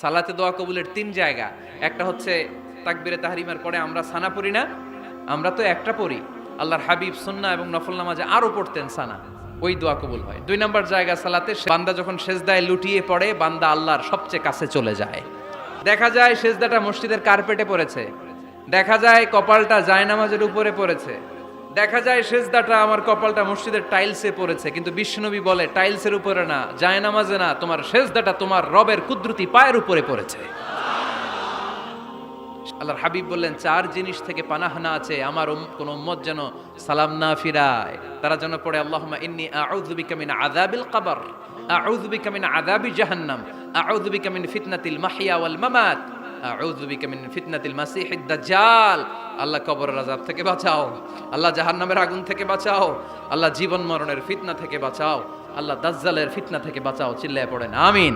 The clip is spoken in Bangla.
সালাতে দোয়া কবুলের তিন জায়গা। একটা হচ্ছে তাকবীরে তাহরিমার পরে আমরা সানা পড়ি না, আমরা তো একটা পড়ি, আল্লাহর হাবিব সুন্নাহ এবং নফল নামাজে আরো পড়তেন সানা, ওই দোয়া কবুল হয়। দুই নম্বর জায়গা সালাতে বান্দা যখন সেজদায় লুটিয়ে পড়ে, বান্দা আল্লাহর সবচেয়ে কাছে চলে যায়। দেখা যায় সেজদাটা মসজিদের কার্পেটে পড়েছে, দেখা যায় কপালটা জায়নামাজের উপরে পড়েছে, দেখা যায় সেজদাটা আমার কপালটা মসজিদের টাইলসে পড়েছে, কিন্তু বিশ্বনবী বলে টাইলসের উপরে না, জায়নামাজে না, তোমার সেজদাটা তোমার রবের কুদরতি পায়ের উপরে পড়েছে। আল্লাহর হাবিব বললেন, চার জিনিস থেকে পানাহানা আছে আমার কোন উম্মত যেন সালাম না ফিরায়। তারা যেন পড়ে আল্লাহুম্মা ইন্নী আউযু বিকা মিন আযাবিল কবর, আউযু বিকা মিন আযাবি জাহান্নাম, আউযু বিকা মিন ফিতনাতিল মাহইয়া ওয়াল মামাত, আউযু বিকা মিন ফিতনাতিল মাসিহিদ দাজ্জাল। আল্লাহ কবরের আযাব থেকে বাঁচাও, আল্লাহ জাহান্নামের আগুন থেকে বাঁচাও, আল্লাহ জীবন মরণের ফিতনা থেকে বাঁচাও, আল্লাহ দাজ্জালের ফিতনা থেকে বাঁচাও। চিল্লায়ে পড়েন আমিন।